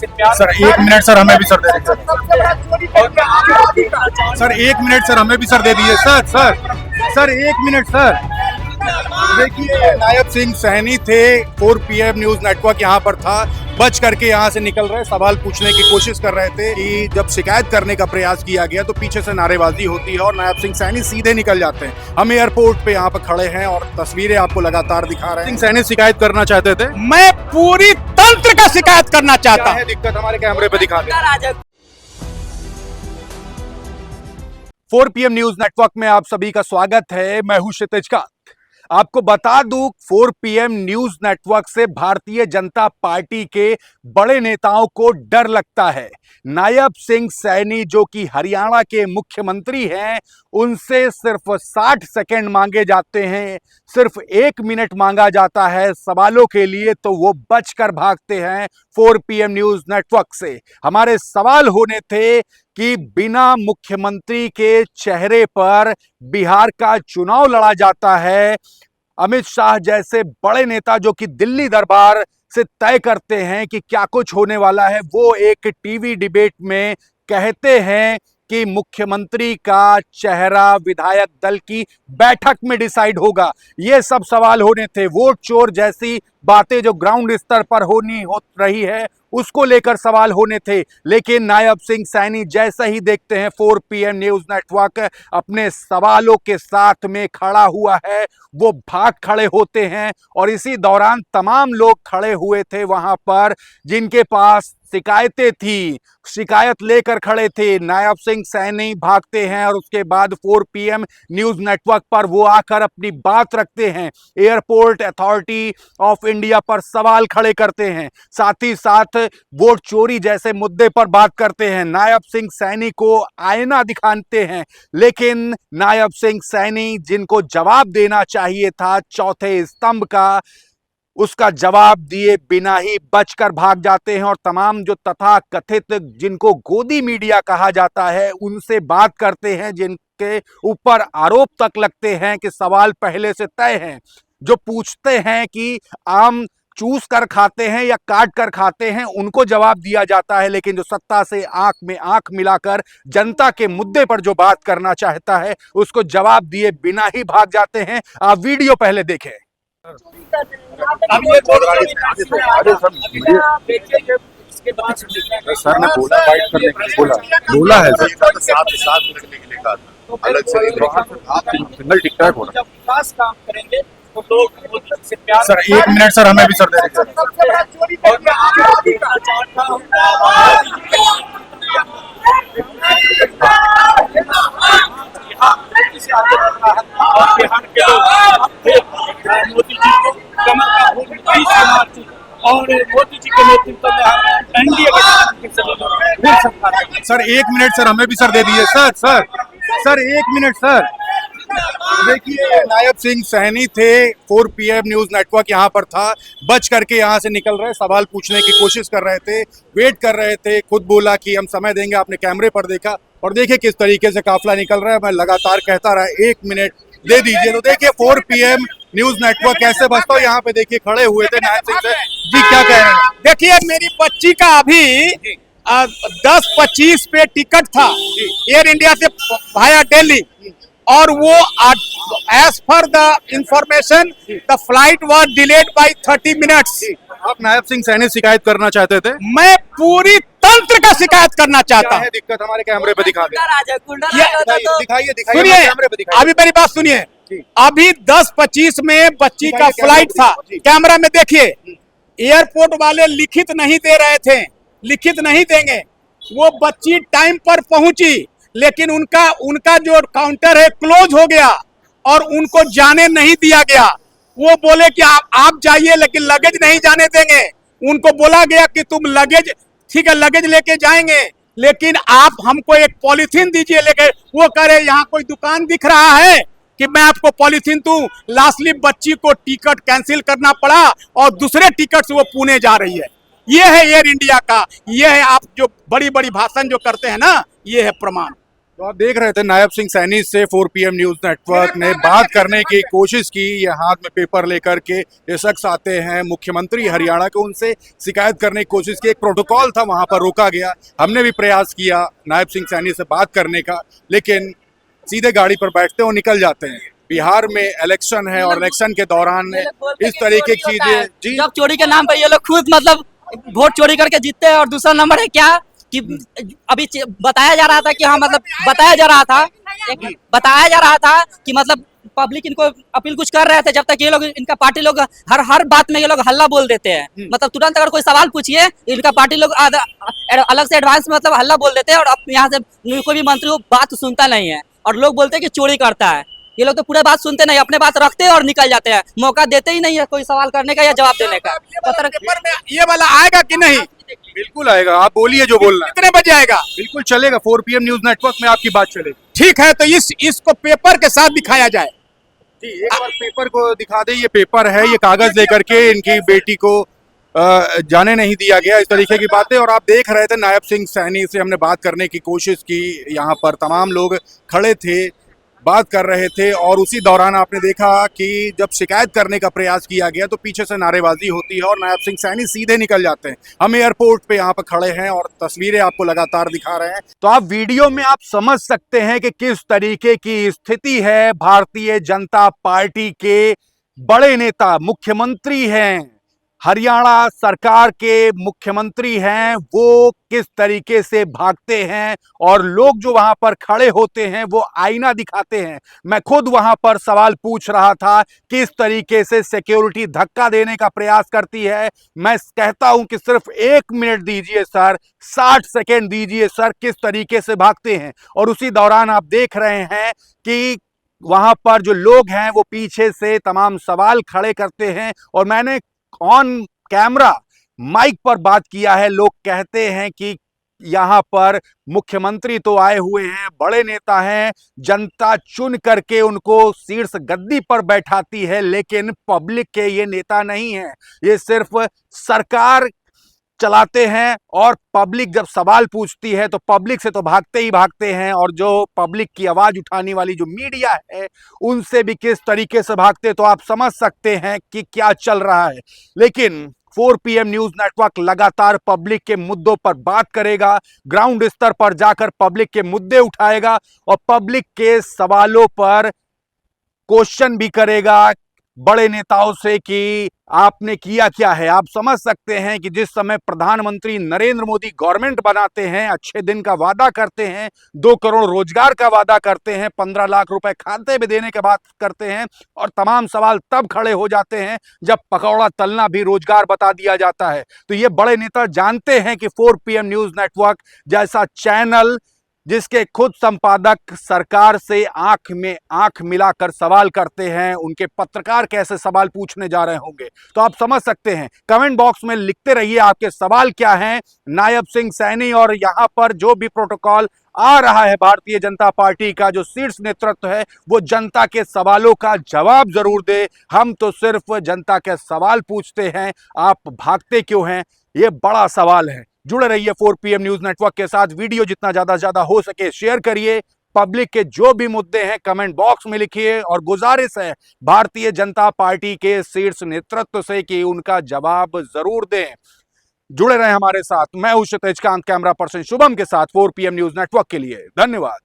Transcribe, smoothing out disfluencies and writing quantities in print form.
Sir 1 minute sir, हमें भी sir दे दीजिए सर। 1 मिनट सर, हमें भी सर दे दीजिए सर 1 मिनट सर। देखिए, नायब सिंह सैनी थे, 4 PM न्यूज नेटवर्क यहाँ पर था, बच करके यहाँ से निकल रहे, सवाल पूछने की कोशिश कर रहे थे कि जब शिकायत करने का प्रयास किया गया तो पीछे से नारेबाजी होती है और नायब सिंह सैनी सीधे निकल जाते हैं। हम एयरपोर्ट पे यहाँ पर खड़े हैं और तस्वीरें आपको लगातार दिखा रहे हैं। सिंह सैनी शिकायत करना चाहते थे। मैं पूरी तंत्र का शिकायत करना चाहता क्या हूं। है दिक्कत, हमारे कैमरे पे दिखा दें। 4 PM न्यूज नेटवर्क में आप सभी का स्वागत है। मैं हूं क्षितिज कांत। आपको बता दूं, 4 PM न्यूज नेटवर्क से भारतीय जनता पार्टी के बड़े नेताओं को डर लगता है। नायब सिंह सैनी जो कि हरियाणा के मुख्यमंत्री हैं, उनसे सिर्फ 60 सेकंड मांगे जाते हैं, सिर्फ 1 मिनट मांगा जाता है सवालों के लिए, तो वो बचकर भागते हैं 4 PM न्यूज नेटवर्क से। हमारे सवाल होने थे कि बिना मुख्यमंत्री के चेहरे पर बिहार का चुनाव लड़ा जाता है। अमित शाह जैसे बड़े नेता जो कि दिल्ली दरबार से तय करते हैं कि क्या कुछ होने वाला है, वो एक टीवी डिबेट में कहते हैं कि मुख्यमंत्री का चेहरा विधायक दल की बैठक में डिसाइड होगा। ये सब सवाल होने थे। वोट चोर जैसी बातें जो ग्राउंड स्तर पर हो रही है, उसको लेकर सवाल होने थे। लेकिन नायब सिंह सैनी जैसा ही देखते हैं 4 PM न्यूज नेटवर्क अपने सवालों के साथ में खड़ा हुआ है, वो भाग खड़े होते हैं। और इसी दौरान तमाम लोग खड़े हुए थे वहां पर जिनके पास शिकायतें थी, शिकायत लेकर खड़े थे। नायब सिंह सैनी भागते हैं और उसके बाद 4 PM न्यूज नेटवर्क पर वो आकर अपनी बात रखते हैं, एयरपोर्ट अथॉरिटी ऑफ इंडिया पर सवाल खड़े करते हैं, साथ ही साथ वोट चोरी जैसे मुद्दे पर बात करते हैं, नायब सिंह सैनी को आईना दिखाते हैं। लेकिन नायब सिंह सैनी जिनको जवाब देना चाहिए था चौथे स्तंभ का, उसका जवाब दिए बिना ही बचकर भाग जाते हैं। और तमाम जो तथा कथित जिनको गोदी मीडिया कहा जाता है, उनसे बात करते हैं जिनके ऊपर आरोप तक लगते हैं कि सवाल पहले से तय हैं, जो पूछते हैं कि आम चूस कर खाते हैं या काट कर खाते हैं, उनको जवाब दिया जाता है। लेकिन जो सत्ता से आंख में आंख मिलाकर जनता के मुद्दे पर जो बात करना चाहता है, उसको जवाब दिए बिना ही भाग जाते हैं। आप वीडियो पहले देखें। अब ये सर ने बोला फाइट करने के लिए, बोला है सर। 7 मिनट के लिए कहा था, अलग से सिंगल टिकटॉक हो रहा है। विकास काम करेंगे तो लोग से प्यार। सर 1 मिनट सर, हमें भी सर दे दीजिए और बिहार के लोग मोदी जी को कमर का भूल 20 मार्च और मोदी जी के नेतृत्व में एनडीए सरकार। सर 1 मिनट सर, हमें भी सर दे दीजिए सर 1 मिनट सर। देखिए, नायब सिंह सैनी थे, 4 PM न्यूज नेटवर्क यहाँ पर था, बच करके यहाँ से निकल रहे, सवाल पूछने की कोशिश कर रहे थे, वेट कर रहे थे। खुद बोला कि हम समय देंगे, आपने कैमरे पर देखा और देखिए किस तरीके से काफिला निकल रहा है। मैं लगातार कहता रहा 1 मिनट दे दीजिए। तो देखिए 4 PM न्यूज नेटवर्क कैसे बचता हो, यहाँ पे देखिए खड़े हुए थे नायब सिंह से। जी क्या कह रहे हैं? देखिए, मेरी बच्ची का अभी 10:25 पे टिकट था एयर इंडिया से भाया दिल्ली, और वो as per the information the flight was delayed by 30 minutes. आप नायब सिंह सैनी शिकायत करना चाहते थे। मैं पूरी तंत्र का शिकायत करना चाहता क्या हूं। है दिक्कत, हमारे कैमरे पे दिखा दें। दिखाइए सुनिए, कैमरे पे दिखाइए। अभी मेरी बात सुनिए। अभी 10:25 में बच्ची का फ्लाइट था, कैमरा में देखिए। एयरपोर्ट वाले लिखित नहीं दे रहे थे, लिखित नहीं देंगे। वो बच्ची टाइम पर पहुंची, लेकिन उनका जो काउंटर है क्लोज हो गया और उनको जाने नहीं दिया गया। वो बोले कि आप जाइए, लेकिन लगेज नहीं जाने देंगे। उनको बोला गया कि तुम लगेज, ठीक है लगेज लेके जाएंगे, लेकिन आप हमको एक पॉलिथीन दीजिए लेके। वो कह रहे यहाँ कोई दुकान दिख रहा है कि मैं आपको पॉलिथीन दूं। लास्टली बच्ची को टिकट कैंसिल करना पड़ा और दूसरे टिकट से वो पुणे जा रही है। ये है एयर इंडिया का, ये है आप जो बड़ी बड़ी भाषण जो करते हैं ना, ये है प्रमाण। तो आप देख रहे थे नायब सिंह सैनी से 4 पीएम न्यूज नेटवर्क ने बात करने की कोशिश की। ये हाथ में पेपर लेकर के ये शख्स आते हैं, मुख्यमंत्री हरियाणा के, उनसे शिकायत करने की कोशिश की। एक प्रोटोकॉल था, वहां पर रोका गया। हमने भी प्रयास किया नायब सिंह सैनी से बात करने का, लेकिन सीधे गाड़ी पर बैठते और निकल जाते हैं। बिहार में इलेक्शन है और इलेक्शन के दौरान इस तरीके की चीजें जी जब चोरी के नाम पर ये लोग खुद मतलब वोट चोरी करके जीतते हैं। और दूसरा नंबर है क्या कि अभी बताया जा रहा था कि हाँ मतलब बताया जा रहा था कि मतलब पब्लिक इनको अपील कुछ कर रहे थे, जब तक ये लोग इनका पार्टी लोग हर बात में ये लोग हल्ला बोल देते हैं। मतलब तुरंत अगर कोई सवाल पूछिए इनका पार्टी लोग अलग से एडवांस में मतलब हल्ला बोल देते हैं। और अब यहाँ से कोई भी मंत्री वो बात सुनता नहीं है और लोग बोलते हैं कि चोरी करता है। ये लोग तो पूरे बात सुनते नहीं, अपने बात रखते हैं और निकल जाते हैं, मौका देते ही नहीं है कोई सवाल करने का या जवाब देने का। पेपर में ये वाला आएगा कि नहीं? बिल्कुल आएगा, आप बोलिए जो बोलना है। कितने बजे आएगा? बिल्कुल चलेगा, 4 पीएम न्यूज नेटवर्क में आपकी बात चलेगी। ठीक है, तो इसको पेपर के साथ दिखाया जाए। जी, एक बार पेपर को दिखा दे। ये पेपर है, ये कागज लेकर के इनकी बेटी को जाने नहीं दिया गया, इस तरीके की बातें। और आप देख रहे थे नायब सिंह सैनी से हमने बात करने की कोशिश की। यहाँ पर तमाम लोग खड़े थे, बात कर रहे थे, और उसी दौरान आपने देखा कि जब शिकायत करने का प्रयास किया गया तो पीछे से नारेबाजी होती है और नायब सिंह सैनी सीधे निकल जाते हैं। हम एयरपोर्ट पे यहाँ पर खड़े हैं और तस्वीरें आपको लगातार दिखा रहे हैं। तो आप वीडियो में आप समझ सकते हैं कि किस तरीके की स्थिति है। भारतीय जनता पार्टी के बड़े नेता, मुख्यमंत्री हैं, हरियाणा सरकार के मुख्यमंत्री हैं, वो किस तरीके से भागते हैं और लोग जो वहां पर खड़े होते हैं वो आईना दिखाते हैं। मैं खुद वहां पर सवाल पूछ रहा था किस तरीके से सिक्योरिटी धक्का देने का प्रयास करती है। मैं कहता हूं कि सिर्फ 1 मिनट दीजिए सर, 60 सेकेंड दीजिए सर, किस तरीके से भागते हैं। और उसी दौरान आप देख रहे हैं कि वहां पर जो लोग हैं वो पीछे से तमाम सवाल खड़े करते हैं। और मैंने ऑन कैमरा माइक पर बात किया है। लोग कहते हैं कि यहां पर मुख्यमंत्री तो आए हुए हैं, बड़े नेता हैं, जनता चुन करके उनको शीर्ष गद्दी पर बैठाती है, लेकिन पब्लिक के ये नेता नहीं है। ये सिर्फ सरकार चलाते हैं और पब्लिक जब सवाल पूछती है तो पब्लिक से तो भागते ही भागते हैं। और जो पब्लिक की आवाज उठाने वाली जो मीडिया है उनसे भी किस तरीके से भागते, तो आप समझ सकते हैं कि क्या चल रहा है। लेकिन 4 पीएम न्यूज नेटवर्क लगातार पब्लिक के मुद्दों पर बात करेगा, ग्राउंड स्तर पर जाकर पब्लिक के मुद्दे उठाएगा और पब्लिक के सवालों पर क्वेश्चन भी करेगा बड़े नेताओं से कि आपने किया क्या है। आप समझ सकते हैं कि जिस समय प्रधानमंत्री नरेंद्र मोदी गवर्नमेंट बनाते हैं, अच्छे दिन का वादा करते हैं, 2 करोड़ रोजगार का वादा करते हैं, 15 लाख रुपए खाते में देने की बात करते हैं, और तमाम सवाल तब खड़े हो जाते हैं जब पकौड़ा तलना भी रोजगार बता दिया जाता है। तो ये बड़े नेता जानते हैं कि 4 पीएम न्यूज नेटवर्क जैसा चैनल, जिसके खुद संपादक सरकार से आंख में आंख मिलाकर सवाल करते हैं, उनके पत्रकार कैसे सवाल पूछने जा रहे होंगे। तो आप समझ सकते हैं। कमेंट बॉक्स में लिखते रहिए आपके सवाल क्या हैं नायब सिंह सैनी, और यहां पर जो भी प्रोटोकॉल आ रहा है भारतीय जनता पार्टी का जो शीर्ष नेतृत्व है वो जनता के सवालों का जवाब जरूर दे। हम तो सिर्फ जनता के सवाल पूछते हैं, आप भागते क्यों हैं, ये बड़ा सवाल है। जुड़े रहिए 4 पीएम न्यूज नेटवर्क के साथ। वीडियो जितना ज्यादा हो सके शेयर करिए। पब्लिक के जो भी मुद्दे हैं कमेंट बॉक्स में लिखिए, और गुजारिश है भारतीय जनता पार्टी के शीर्ष नेतृत्व से कि उनका जवाब जरूर दें। जुड़े रहे हमारे साथ। मैं हूं क्षितिज कांत, कैमरा पर्सन शुभम के साथ 4 पीएम न्यूज नेटवर्क के लिए। धन्यवाद।